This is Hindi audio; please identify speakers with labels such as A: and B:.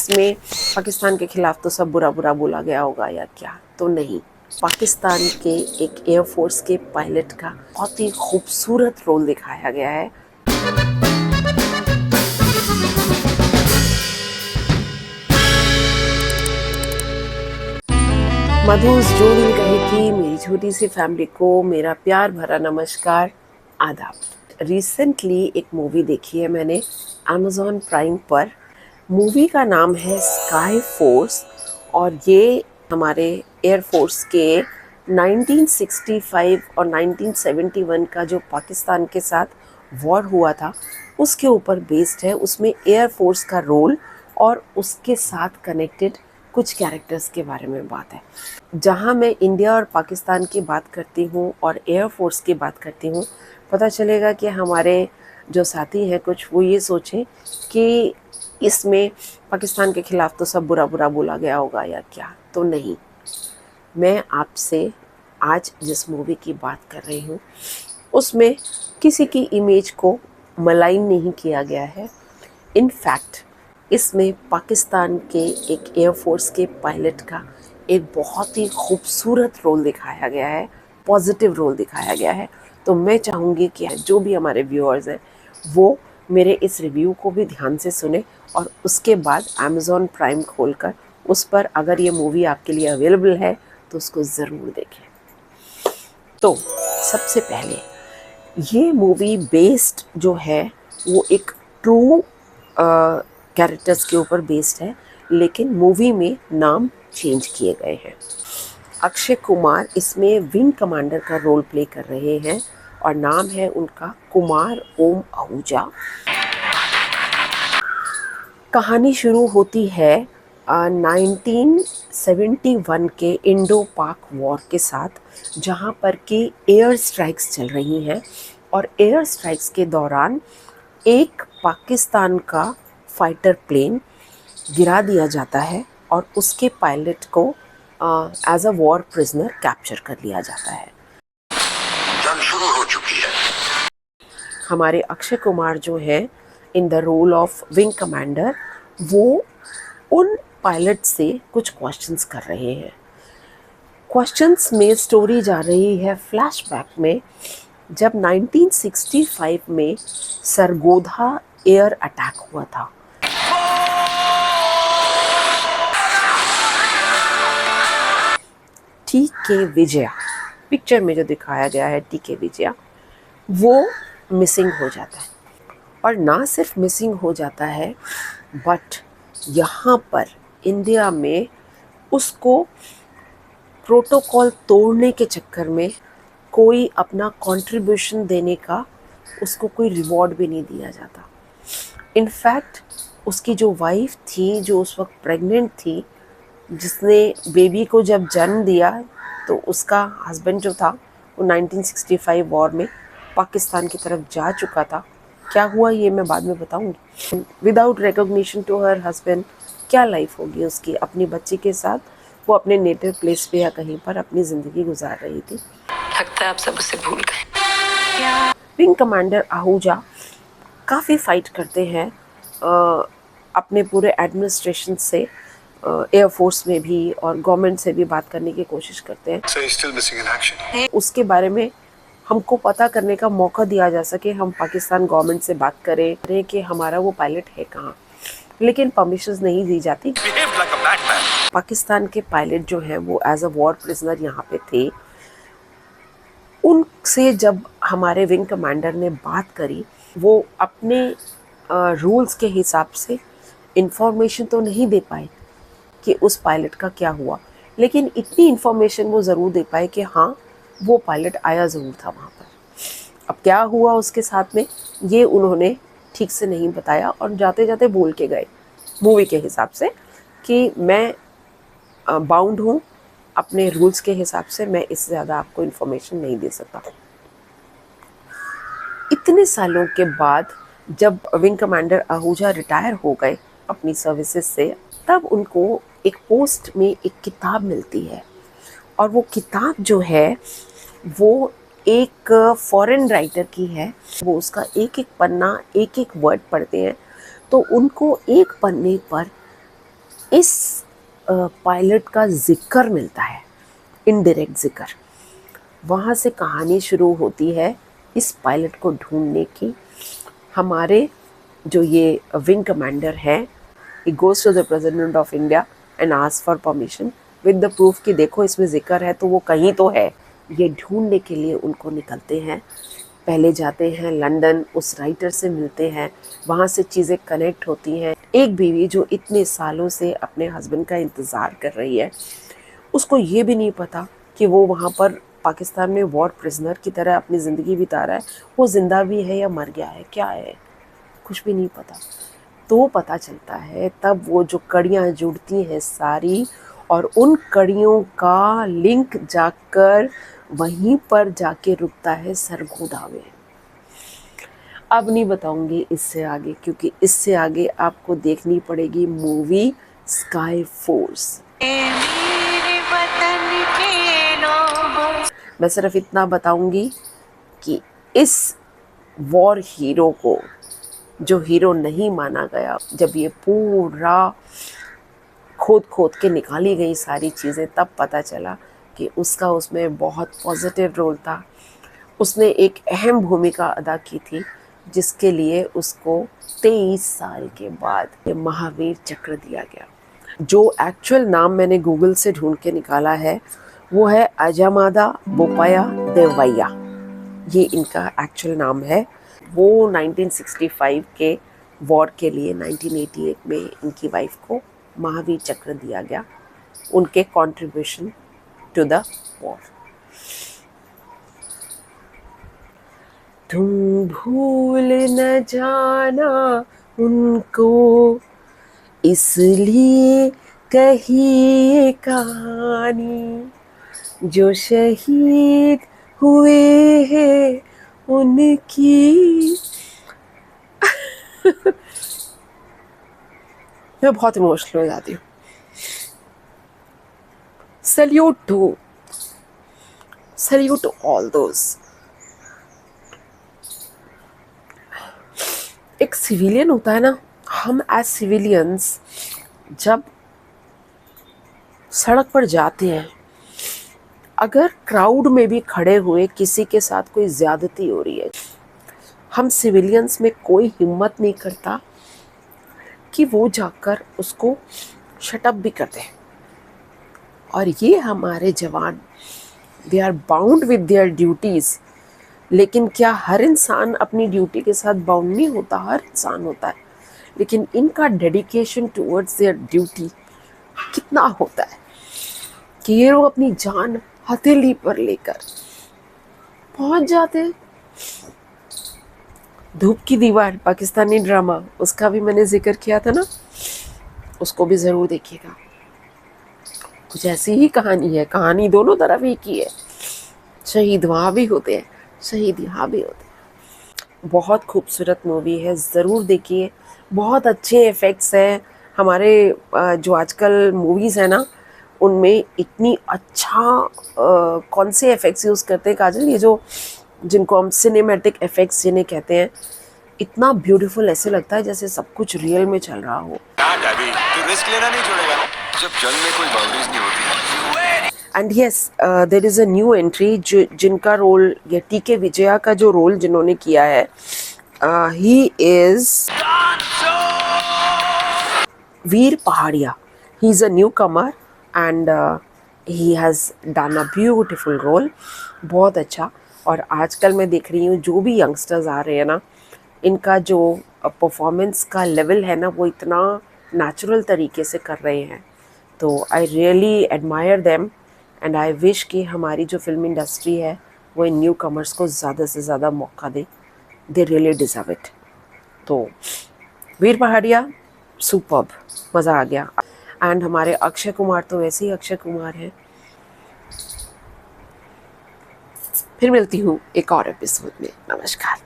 A: इसमें पाकिस्तान के खिलाफ तो सब बुरा बुरा बोला गया होगा या क्या, तो नहीं। पाकिस्तान के एक एयरफोर्स के पायलट का बहुत ही खूबसूरत रोल दिखाया गया है। मधुस जो दिल कहे कि मेरी छोटी सी फैमिली को मेरा प्यार भरा नमस्कार, आदाब। रिसेंटली एक मूवी देखी है मैंने अमेज़ॉन प्राइम पर। मूवी का नाम है स्काई फोर्स और ये हमारे एयरफोर्स के 1965 और 1971 का जो पाकिस्तान के साथ वॉर हुआ था उसके ऊपर बेस्ड है। उसमें एयरफोर्स का रोल और उसके साथ कनेक्टेड कुछ कैरेक्टर्स के बारे में बात है। जहाँ मैं इंडिया और पाकिस्तान की बात करती हूँ और एयरफोर्स की बात करती हूँ, पता चलेगा कि हमारे जो साथी हैं कुछ वो ये सोचें कि इसमें पाकिस्तान के ख़िलाफ़ तो सब बुरा बुरा बोला गया होगा या क्या, तो नहीं। मैं आपसे आज जिस मूवी की बात कर रही हूँ उसमें किसी की इमेज को मलाइन नहीं किया गया है। इनफैक्ट इसमें पाकिस्तान के एक एयरफोर्स के पायलट का एक बहुत ही खूबसूरत रोल दिखाया गया है, पॉजिटिव रोल दिखाया गया है। तो मैं चाहूँगी कि जो भी हमारे व्यूअर्स हैं वो मेरे इस रिव्यू को भी ध्यान से सुने और उसके बाद अमेज़ॉन प्राइम खोलकर उस पर अगर ये मूवी आपके लिए अवेलेबल है तो उसको ज़रूर देखें। तो सबसे पहले ये मूवी बेस्ड जो है वो एक ट्रू कैरेक्टर्स के ऊपर बेस्ड है, लेकिन मूवी में नाम चेंज किए गए हैं। अक्षय कुमार इसमें विंग कमांडर का रोल प्ले कर रहे हैं और नाम है उनका कुमार ओम आहूजा। कहानी शुरू होती है 1971 के इंडो पाक वॉर के साथ, जहां पर कि एयर स्ट्राइक्स चल रही हैं और एयर स्ट्राइक्स के दौरान एक पाकिस्तान का फाइटर प्लेन गिरा दिया जाता है और उसके पायलट को as a war prisoner capture कर लिया जाता है।
B: जंग शुरू हो चुकी है।
A: हमारे अक्षय कुमार जो है in the role of wing commander, वो उन पायलट से कुछ क्वेश्चंस कर रहे हैं। क्वेश्चंस में स्टोरी जा रही है फ्लैशबैक में, जब 1965 में सरगोधा एयर अटैक हुआ था। टी.के. विजया पिक्चर में जो दिखाया गया है, टी.के. विजया वो मिसिंग हो जाता है और ना सिर्फ मिसिंग हो जाता है बट यहाँ पर इंडिया में उसको प्रोटोकॉल तोड़ने के चक्कर में कोई अपना कंट्रीब्यूशन देने का उसको कोई रिवॉर्ड भी नहीं दिया जाता। इनफैक्ट उसकी जो वाइफ थी, जो उस वक्त प्रेग्नेंट थी, जिसने बेबी को जब जन्म दिया, तो उसका हस्बैंड जो था वो 1965 वॉर में पाकिस्तान की तरफ जा चुका था। क्या हुआ ये मैं बाद में बताऊंगी। Without recognition to her husband क्या लाइफ होगी उसकी अपनी बच्ची के साथ। वो अपने नेटिव प्लेस पे या कहीं पर अपनी ज़िंदगी गुजार रही थी।
C: लगता है आप सब उसे भूल गए।
A: विंग कमांडर आहूजा काफ़ी फाइट करते हैं अपने पूरे एडमिनिस्ट्रेशन से, एयरफोर्स में भी और गवर्नमेंट से भी बात करने की कोशिश करते हैं।
B: So he's still missing in action.
A: उसके बारे में हमको पता करने का मौका दिया जा सके, हम पाकिस्तान गवर्नमेंट से बात करें कि हमारा वो पायलट है कहाँ, लेकिन परमिशंस नहीं दी जाती।
B: Behaved like a madman.
A: Pakistan के पायलट जो हैं वो एज अ वॉर प्रिजनर यहाँ पे थे। उनसे जब हमारे विंग कमांडर ने बात करी, वो अपने रूल्स के हिसाब से इंफॉर्मेशन तो नहीं दे पाए कि उस पायलट का क्या हुआ, लेकिन इतनी इन्फॉर्मेशन वो ज़रूर दे पाए कि हाँ वो पायलट आया ज़रूर था वहाँ पर। अब क्या हुआ उसके साथ में ये उन्होंने ठीक से नहीं बताया और जाते जाते बोल के गए मूवी के हिसाब से कि मैं बाउंड हूँ अपने रूल्स के हिसाब से, मैं इससे ज़्यादा आपको इन्फॉर्मेशन नहीं दे सकता। इतने सालों के बाद जब विंग कमांडर आहूजा रिटायर हो गए अपनी सर्विसेज से, तब उनको एक पोस्ट में एक किताब मिलती है और वो किताब जो है वो एक फॉरेन राइटर की है। वो उसका एक एक पन्ना, एक एक वर्ड पढ़ते हैं तो उनको एक पन्ने पर इस पायलट का जिक्र मिलता है, इनडायरेक्ट जिक्र। वहाँ से कहानी शुरू होती है इस पायलट को ढूंढने की। हमारे जो ये विंग कमांडर है, he goes to the president of India and ask for permission with the proof कि देखो इसमें जिक्र है तो वो कहीं तो है। ये ढूंढने के लिए उनको निकलते हैं। पहले जाते हैं लंदन, उस राइटर से मिलते हैं, वहाँ से चीज़ें कनेक्ट होती हैं। एक बीवी जो इतने सालों से अपने हस्बैंड का इंतज़ार कर रही है, उसको ये भी नहीं पता कि वो वहाँ पर पाकिस्तान में वॉर प्रिजनर की तरह अपनी ज़िंदगी बिता रहा है, वो ज़िंदा भी है या मर गया है, क्या है, कुछ भी नहीं पता। तो पता चलता है तब वो जो कड़ियाँ जुड़ती हैं सारी, और उन कड़ियों का लिंक जाकर वहीं पर जाके रुकता है सरगोदा में। अब नहीं बताऊंगी इससे आगे, क्योंकि इससे आगे आपको देखनी पड़ेगी मूवी स्काई फोर्स। मैं सिर्फ इतना बताऊंगी कि इस वॉर हीरो को जो हीरो नहीं माना गया, जब ये पूरा खोद के निकाली गई सारी चीज़ें, तब पता चला कि उसका उसमें बहुत पॉजिटिव रोल था। उसने एक अहम भूमिका अदा की थी, जिसके लिए उसको 23 साल के बाद ये महावीर चक्र दिया गया। जो एक्चुअल नाम मैंने गूगल से ढूंढ के निकाला है वो है अजामादा बोपाया देवैया, ये इनका एक्चुअल नाम है। वो 1965 के वॉर के लिए 1988 में इनकी वाइफ को महावीर चक्र दिया गया, उनके कंट्रीब्यूशन टू द वॉर। तुम भूल न जाना उनको, इसलिए कही ये कहानी, जो शहीद हुए हैं उनकी। मैं बहुत इमोशनल हो जाती हूँ। Salute to all those. एक सिविलियन होता है ना, हम एज सिविलियंस जब सड़क पर जाते हैं, अगर क्राउड में भी खड़े हुए किसी के साथ कोई ज्यादती हो रही है, हम सिविलियंस में कोई हिम्मत नहीं करता कि वो जाकर उसको शट अप भी कर दे। और ये हमारे जवान, they are bound with their duties. लेकिन क्या हर इंसान अपनी ड्यूटी के साथ बाउंड नहीं होता? हर इंसान होता है, लेकिन इनका डेडिकेशन टुवर्ड्स देयर ड्यूटी कितना होता है कि ये लोग अपनी जान हथेली पर लेकर पहुंच जाते हैं। धूप की दीवार पाकिस्तानी ड्रामा, उसका भी मैंने जिक्र किया था ना, उसको भी ज़रूर देखिएगा। कुछ ऐसी ही कहानी है, कहानी दोनों तरफ एक ही है। शहीद वहाँ भी होते हैं, शहीद यहाँ भी होते हैं। बहुत खूबसूरत मूवी है, ज़रूर देखिए। बहुत अच्छे इफ़ेक्ट्स हैं। हमारे जो आजकल मूवीज़ हैं ना, उनमें इतनी अच्छा कौन से इफ़ेक्ट्स यूज़ करते हैं काजल, ये जो जिनको हम सिनेमैटिक इफ़ेक्ट्स जिन्हें कहते हैं, इतना ब्यूटीफुल, ऐसे लगता है जैसे सब कुछ रियल में चल रहा हो।
B: तो रिस्क लेना नहीं छोड़ेगा ना, जब जंग में कोई बाउंड्रीज नहीं होती है।
A: And yes, there is a new entry जिनका रोल, ये टीके विजया का जो रोल जिन्होंने किया है, he is Veer Pahariya. He is a newcomer and he has done a beautiful role, बहुत अच्छा। और आजकल मैं देख रही हूँ जो भी यंगस्टर्स आ रहे हैं ना, इनका जो परफॉर्मेंस का लेवल है ना, वो इतना नेचुरल तरीके से कर रहे हैं। तो I really admire them and I wish कि हमारी जो फिल्म इंडस्ट्री है वो इन न्यू कमर्स को ज़्यादा से ज़्यादा मौका दे। They really deserve it. तो वीर पहाड़िया सुपर्ब, मज़ा आ गया। एंड हमारे अक्षय कुमार तो वैसे ही अक्षय कुमार हैं। फिर मिलती हूँ एक और एपिसोड में। नमस्कार।